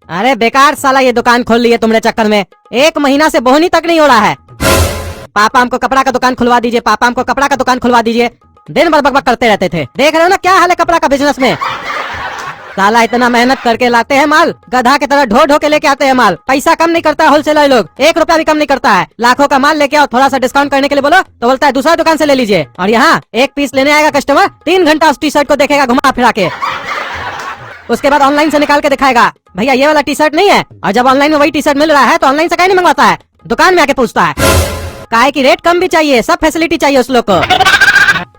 अरे बेकार साला, ये दुकान खोल ली है तुमने चक्कर में। 1 महीना से बोहनी तक नहीं हो रहा है। पापा हमको कपड़ा का दुकान खुलवा दीजिए, पापा हमको कपड़ा का दुकान खुलवा दीजिए। दिन भर बकबक करते रहते थे। देख रहे हो ना क्या हाल है कपड़ा का बिजनेस में। साला इतना मेहनत करके लाते हैं माल, गधा की तरह ढो ढो के लेके आते हैं माल। पैसा कम नहीं करता होलसेलर लोग, 1 रुपया भी कम नहीं करता है। लाखों का माल लेके आओ, थोड़ा सा डिस्काउंट करने के लिए बोलो तो बोलता है दूसरा दुकान से ले लीजिए। और यहाँ 1 पीस लेने आएगा कस्टमर, 3 घंटा उस टी शर्ट को देखेगा घुमा फिरा के, उसके बाद ऑनलाइन से निकाल के दिखाएगा भैया ये वाला टी शर्ट नहीं है। और जब ऑनलाइन में वही टी शर्ट मिल रहा है तो ऑनलाइन से कहीं नहीं मंगवाता है, दुकान में आके पूछता है। काहे की रेट कम भी चाहिए, सब फैसिलिटी चाहिए उस लोग को।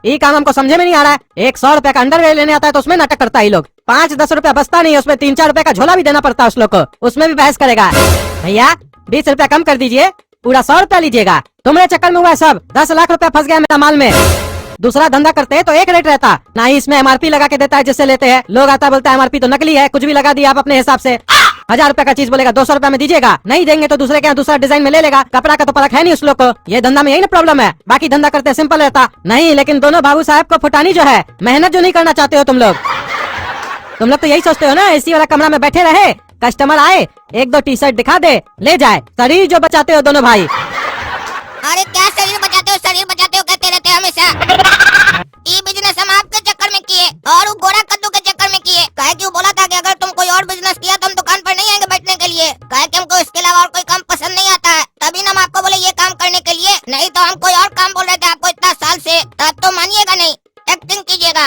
ये काम हमको समझे में नहीं आ रहा है। 100 रुपए का अंडरवेयर लेने आता है तो उसमें नाटक करता है ये लोग। 5-10 रुपया बचता नहीं है, उसमें 3-4 रुपए का झोला भी देना पड़ता है उस लोग को, उसमें भी बहस करेगा। भैया 20 रुपया कम कर दीजिए, पूरा 100 रुपया लीजिएगा। तुम्हारे चक्कर में हुआ है सब, 10 लाख रुपया फंस गया मेरा माल में। दूसरा धंधा करते हैं तो एक रेट रहता, ना ही इसमें MRP लगा के देता है जिससे लेते हैं। लोग आता बोलता है MRP तो नकली है, कुछ भी लगा दिया आप अपने हिसाब से। 1000 रुपए का चीज बोलेगा 200 रुपए में दीजिएगा, नहीं देंगे तो दूसरे के यहाँ दूसरा डिजाइन में ले लेगा। कपड़ा का तो परख है नहीं उस लोग को। ये धंधा में यही ना प्रॉब्लम है, बाकी धंधा करते सिंपल रहता। नहीं, लेकिन दोनों बाबू साहब को फुटानी जो है, मेहनत जो नहीं करना चाहते हो तुम लोग तो यही सोचते हो ना एसी वाला कमरा में बैठे रहे, कस्टमर आए 1-2 टी शर्ट दिखा दे ले जाए। शरीर जो बचाते हो दोनों भाई। अरे क्या शरीर बचाते हो कहते रहते हैं हमेशा। ये बिजनेस हम आपके चक्कर में किए और वो गोरा कद्दू के चक्कर में किए। काहे कि वो बोला था कि अगर तुम कोई और बिजनेस किया तो हम दुकान पर नहीं आएंगे बैठने के लिए। काहे कि हमको इसके अलावा और कोई काम पसंद नहीं आता है, तभी ना हम आपको बोले ये काम करने के लिए। नहीं तो हम कोई और काम बोल रहे थे आपको इतना साल से, तब तो मानिएगा नहीं, एक्टिंग कीजिएगा।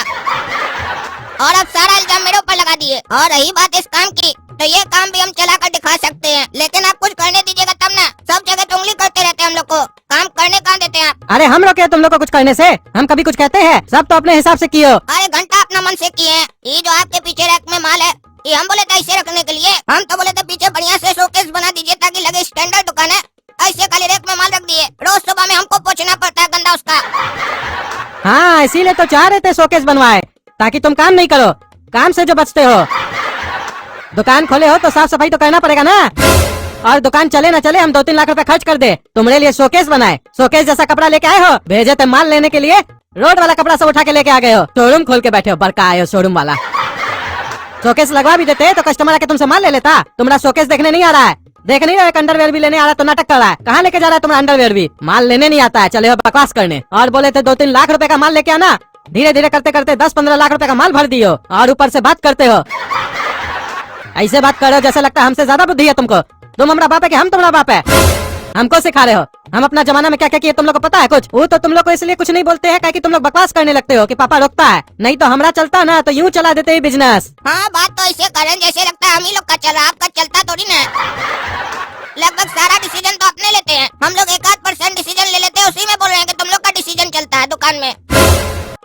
और अब सारा इल्जाम मेरे ऊपर लगा दिए। और रही बात इस काम की, तो ये काम भी हम चला कर दिखा सकते हैं, लेकिन आप कुछ करने दीजिएगा तब ना। सब जगह तो उंगली करते रहते हैं हम लोग को, काम करने कहाँ देते हैं आप। अरे हम रोके तुम लोग को कुछ करने से? हम कभी कुछ कहते हैं? सब तो अपने हिसाब से किए हो। अरे घंटा अपना मन से किए हैं। ये जो आपके पीछे रैक में माल है, ये हम बोले थे इसे रखने के लिए। हम तो बोले थे पीछे बढ़िया से शोकेस बना दीजिए ताकि लगे स्टैंडर्ड दुकान है। ऐसे खाली रैक में माल रख दिए, रोज सुबह में हमको पोछना पड़ता है गंदा उसका। हाँ इसीलिए तो चाह रहे थे शोकेस बनवाए, ताकि तुम काम नहीं करो, काम से जो बचते हो। दुकान खोले हो तो साफ सफाई तो करना पड़ेगा ना। और दुकान चले ना चले हम 2-3 लाख रुपए खर्च कर दे, तुम्हारे लिए शोकेस बनाए। शोकेस जैसा कपड़ा लेके आए हो, भेजे थे माल लेने के लिए, रोड वाला कपड़ा सब उठा के लेके आ गए हो। शोरूम खोल के बैठे हो, बड़का आए हो शोरूम वाला। शोकेस लगवा भी देते तो कस्टमर आके तुमसे माल ले लेता। तुम्हारा शोकेस देखने नहीं आ रहा है, देख नहीं रहे, अंडरवेयर भी लेने आ रहा है तो नाटक कर रहा है। कहाँ लेके जा रहा है तुम्हारा अंडरवेयर भी? माल लेने नहीं आता है, चले हो बकवास करने। और बोले थे 2-3 लाख रुपए का माल लेके आना, धीरे धीरे करते करते 10-15 लाख रुपए का माल भर दियो। और ऊपर से बात करते हो, ऐसे बात करो जैसे लगता है हमसे ज्यादा बुद्धि है तुमको। तुम हमारा बाप है कि हम तुम्हारा बाप है? हमको सिखा रहे हो। हम अपना जमाना में क्या क्या किए तुम लोग को पता है कुछ? वो तो तुम लोग को इसलिए कुछ नहीं बोलते हैं कि तुम लोग बकवास करने लगते हो कि पापा रोकता है। नहीं तो हमारा चलता ना तो यूँ चला देते बिजनेस। हाँ बात तो ऐसे करें जैसे लगता है हम ही लोग का चल रहा, आपका चलता थोड़ी ना। लगभग सारा डिसीजन तो अपने लेते हैं, हम लोग 1-8% डिसीजन ले लेते हैं, उसी में बोल रहे हैं कि तुम लोग का डिसीजन चलता है दुकान में।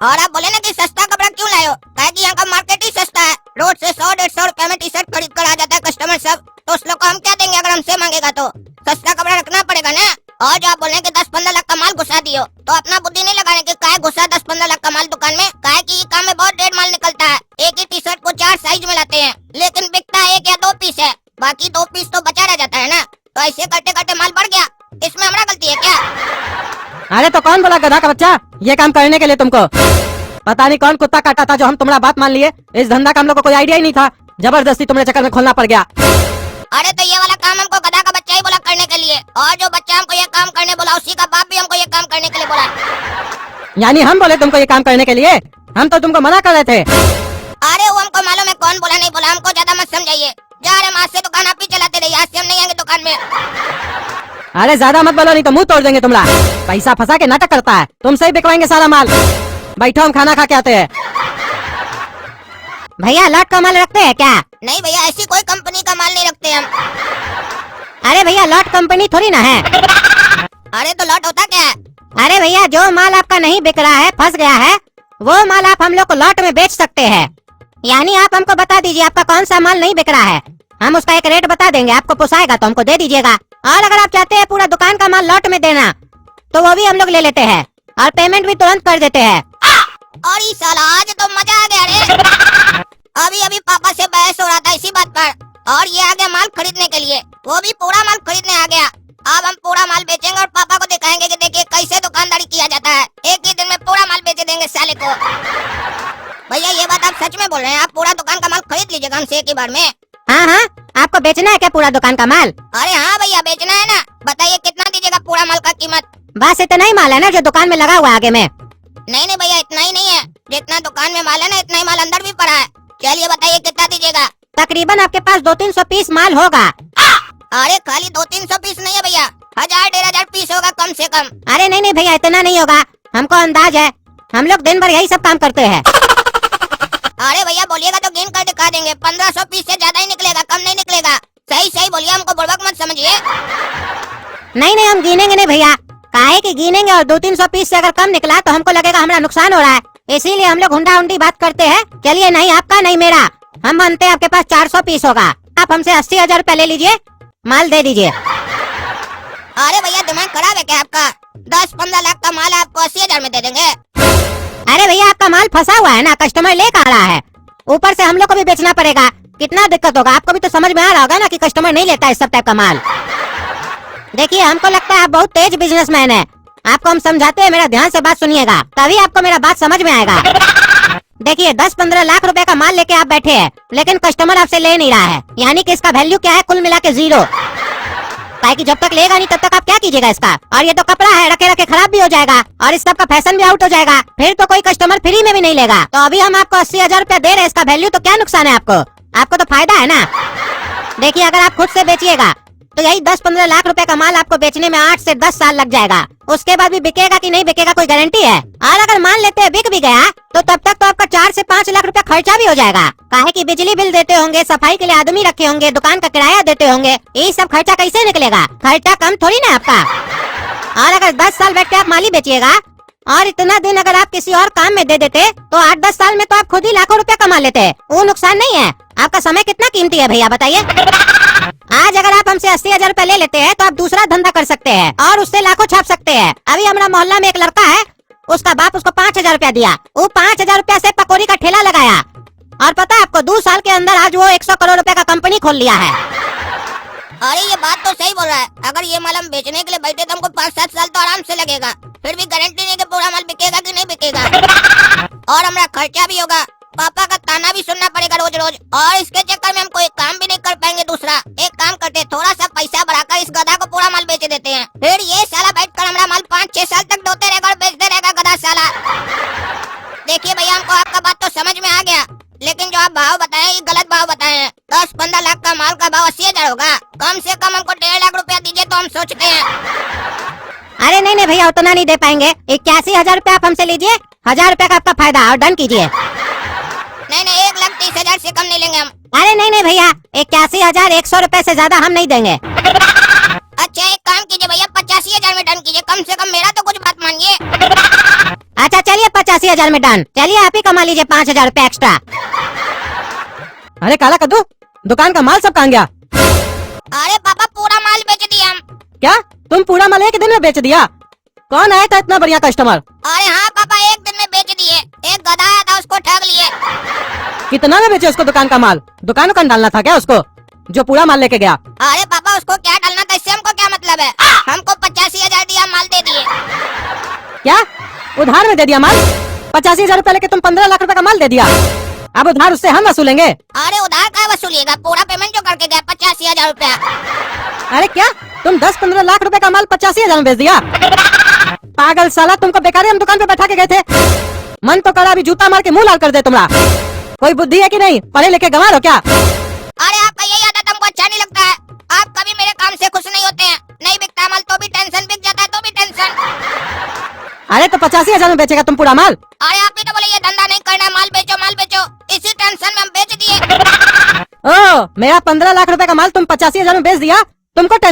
और आप बोले ना कि सस्ता कपड़ा क्यों लाए हो, कहे कि यहाँ का मार्केट ही सस्ता है। रोड से 100-150 रुपए में टी शर्ट खरीद कर आ जाता है कस्टमर सब, तो उस लोग को हम क्या देंगे अगर हमसे मांगेगा तो? सस्ता कपड़ा रखना पड़ेगा ना। और जो आप बोल रहे हैं कि 10-15 लाख का माल घुसा दियो, तो अपना बुद्धि नहीं लगाने की काहे घुसा 10-15 लाख का माल दुकान में। काहे कि काम में बहुत ढेर माल निकलता है, एक ही टी शर्ट को 4 साइज में लाते हैं, लेकिन बिकता 1 या 2 पीस है, बाकी 2 पीस तो बचा रह जाता है ना। तो ऐसे करते करते माल बढ़ गया, इसमें हमारा गलती है क्या? अरे तो कौन बोला गधा का बच्चा ये काम करने के लिए तुमको? पता नहीं कौन कुत्ता काटा था जो हम तुम्हारा बात मान लिए। इस धंधा का हम लोग को कोई आइडिया ही नहीं था, जबरदस्ती तुम्हारे चक्कर में खोलना पड़ गया। अरे तो ये वाला काम हमको गधा का बच्चा ही बोला करने के लिए, और जो बच्चा हमको ये काम करने बोला उसी का बाप भी हमको ये काम करने के लिए बोला। यानी हम बोले तुमको ये काम करने के लिए? हम तो तुमको मना कर रहे थे। अरे वो हमको मालूम है कौन बोला नहीं बोला, हमको ज्यादा मत समझाइए। जा रहे आज से दुकान आप ही चलाते रहिए, आज से हम नहीं आएंगे दुकान में। अरे ज्यादा मत बोलो नहीं तो मुंह तोड़ देंगे तुम्हारा। पैसा फंसा के नाटक करता है, तुमसे ही बिकवाएंगे सारा माल। बैठो हम खाना खा के आते हैं। भैया लॉट का माल रखते हैं क्या? नहीं भैया ऐसी कोई कंपनी का माल नहीं रखते हम। अरे भैया लॉट कंपनी थोड़ी ना है। अरे तो लॉट होता क्या है? अरे भैया जो माल आपका नहीं बिक रहा है, फंस गया है, वो माल आप हम लोग को लॉट में बेच सकते हैं। यानी आप हमको बता दीजिए आपका कौन सा माल नहीं बिक रहा है, हम उसका एक रेट बता देंगे, आपको पोसाएगा तो हमको दे दीजिएगा। और अगर आप चाहते हैं पूरा दुकान का माल लॉट में देना तो वो भी हम लोग ले लेते हैं और पेमेंट भी तुरंत कर देते हैं। और इस साल आज तो मजा आ गया रे। अभी अभी पापा से बहस हो रहा था इसी बात पर, और ये आ गया माल खरीदने के लिए, वो भी पूरा माल खरीदने आ गया। अब हम पूरा माल बेचेंगे और पापा को दिखाएंगे कि देखिए कैसे दुकानदारी किया जाता है। एक ही दिन में पूरा माल बेच देंगे साले को। भैया ये बात आप सच में बोल रहे हैं? आप पूरा दुकान का माल खरीद लीजिएगा हमसे एक ही बार में? हाँ हाँ, आपको बेचना है क्या पूरा दुकान का माल? अरे हाँ भैया बेचना है ना, बताइए कितना दीजिएगा पूरा माल का कीमत? बस इतना ही माल है ना जो दुकान में लगा हुआ है आगे में? नहीं नहीं भैया इतना ही नहीं है, जितना दुकान में माल है ना इतना ही माल अंदर भी पड़ा है। चलिए बताइए कितना दीजिएगा? तकरीबन आपके पास 200-300 पीस माल होगा। अरे खाली 200-300 पीस नहीं है भैया, 1000-1500 पीस होगा कम से कम। अरे नहीं नहीं भैया, इतना नहीं होगा, हमको अंदाज है, हम लोग दिन भर यही सब काम करते हैं। अरे भैया बोलिएगा तो गिन कर दिखा देंगे, 1500 पीस से ज्यादा ही निकलेगा, कम नहीं निकलेगा। सही सही बोलिए, हमको बुड़बक मत समझिए। नहीं नहीं, हम गिनेंगे नहीं भैया, काहे कि गिनेंगे और 200-300 पीस से अगर कम निकला तो हमको लगेगा हमारा नुकसान हो रहा है, इसीलिए हम लोग हुंडा हुंडी बात करते हैं। चलिए नहीं आपका नहीं मेरा, हम मानते हैं आपके पास 400 पीस होगा, आप हमसे 80,000 रुपया ले लीजिए, माल दे दीजिए। अरे भैया दिमाग खराब है क्या आपका? 10-15 लाख का माल आपको 80,000 में दे देंगे? अरे भैया आपका माल फंसा हुआ है ना, कस्टमर लेकर आ रहा है, ऊपर से हम लोग को भी बेचना पड़ेगा, कितना दिक्कत होगा, आपको भी तो समझ में आ रहा होगा ना कि कस्टमर नहीं लेता इस सब टाइप का माल। देखिए हमको लगता है आप बहुत तेज बिजनेसमैन है, आपको हम समझाते हैं, मेरा ध्यान से बात सुनिएगा, तभी आपको मेरा बात समझ में आएगा। देखिए 10-15 लाख रुपए का माल लेके आप बैठे हैं, लेकिन कस्टमर आपसे ले नहीं रहा है, यानी कि इसका वैल्यू क्या है कुल मिला के 0, ताकि जब तक लेगा नहीं तब तक आप क्या कीजिएगा इसका। और ये तो कपड़ा है, रखे रखे खराब भी हो जाएगा और इस सब का फैशन भी आउट हो जाएगा, फिर तो कोई कस्टमर फ्री में भी नहीं लेगा। तो अभी हम आपको 80,000 रुपया दे रहे हैं, इसका वैल्यू, तो क्या नुकसान है आपको? आपको तो फायदा है ना। देखिए अगर आप खुद से बेचिएगा तो यही 10-15 लाख रुपए का माल आपको बेचने में 8 से 10 साल लग जाएगा, उसके बाद भी बिकेगा कि नहीं बिकेगा कोई गारंटी है? और अगर मान लेते हैं बिक भी गया तो तब तक तो आपका 4 से 5 लाख रुपया खर्चा भी हो जाएगा, काहे कि बिजली बिल देते होंगे, सफाई के लिए आदमी रखे होंगे, दुकान का किराया देते होंगे, ये सब खर्चा कैसे निकलेगा? खर्चा कम थोड़ी ना आपका। और अगर 10 साल बैठ के आप माल ही बेचिएगा और इतना दिन अगर आप किसी और काम में दे देते तो 8-10 साल में तो आप खुद ही लाखों रुपया कमा लेते, वो नुकसान नहीं है। आपका समय कितना कीमती है भैया बताइए। आज अगर आप हमसे 80,000 रुपया ले लेते हैं तो आप दूसरा धंधा कर सकते हैं और उससे लाखों छाप सकते हैं। अभी हमारा मोहल्ला में एक लड़का है, उसका बाप उसको 5,000 रुपया दिया, वो 5,000 रुपया से पकौड़ी का ठेला लगाया और पता है आपको 2 साल के अंदर आज वो 100 करोड़ रुपए का कंपनी खोल लिया है। अरे ये बात तो सही बोल रहा है, अगर ये माल हम बेचने के लिए बैठे तो हमको 5-7 साल तो आराम से लगेगा, फिर भी गारंटी नहीं कि पूरा माल बिकेगा कि नहीं बिकेगा। और हमारा खर्चा भी होगा, पापा का ताना भी सुनना पड़ेगा रोज रोज, और इसके चक्कर में हम कोई काम भी नहीं कर पाएंगे। दूसरा एक काम करते, थोड़ा सा पैसा बढ़ाकर इस गधा को पूरा माल बेच देते हैं, फिर ये साला बैठकर हमारा माल 5-6 साल तक ढोते रहेगा और बेचते रहेगा गधा साला। देखिए भैया हमको आपका बात तो समझ में आ गया, लेकिन जो आप भाव बताए ये गलत भाव बताए हैं। 10-15 लाख का माल का भाव 80,000 होगा, कम से कम हमको 1.5 लाख रुपया दीजिए तो हम सोचते हैं। अरे नहीं नहीं भैया उतना नहीं दे पाएंगे, 81,000 रुपया आप हमसे लीजिए, 1,000 रुपया का आपका फायदा और डन कीजिए। नहीं नहीं 1,30,000 से कम नहीं लेंगे हम। अरे नहीं नहीं भैया 81,100 रुपए से ज्यादा हम नहीं देंगे। अच्छा एक काम कीजिए भैया 85,000 में डन कीजिए, कम से कम मेरा तो कुछ बात मानिए। अच्छा चलिए 85,000 में डन, चलिए आप ही कमा लीजिए 5,000 रुपया एक्स्ट्रा। अरे काला कद्दू, दुकान का माल सब कहाँ गया? अरे पापा पूरा माल बेच दिया हम। क्या तुम पूरा माल एक दिन में बेच दिया? कौन आया था इतना बढ़िया कस्टमर? अरे हाँ पापा एक दिन में बेच दिए, एक गधा आया था उसको ठग लिए। कितना में बेचे उसको दुकान का माल? दुकान डालना था क्या उसको जो पूरा माल लेके गया? अरे पापा उसको क्या डालना था, इससे हमको क्या मतलब है? हमको 85,000 दिया, माल दे दिए। क्या उधार में दे दिया माल? 85,000 रुपया लेके तुम 15 लाख रुपए का माल दे दिया, अब उधार उससे हम वसूलेंगे? अरे उधार का वसूलिएगा, पूरा पेमेंट जो करके गया 85,000 रुपया। अरे क्या तुम 10-15 लाख रुपए का माल 85,000 में बेच दिया? पागल साला, तुमको बेकार हम दुकान पे बैठा के गए थे, मन तो करा अभी जूता मार के मुंह लाल कर दे तुम्हारा। कोई बुद्धि है कि नहीं? पढ़े लिखे गंवार हो क्या? अरे आपका यही आदत हमको अच्छा नहीं लगता है, आप कभी मेरे काम से खुश नहीं होते हैं, नहीं बिकता माल तो भी टेंशन, बिक जाता है तो भी टेंशन। अरे तो 85,000 में बेचेगा तुम पूरा माल? अरे आप ही तो बोले ये धंधा नहीं करना, माल बेचो, इसी टेंशन में हम बेच दिए। ओ मेरा 15 लाख रुपए का माल तुम 85,000 में बेच दिया, तुमको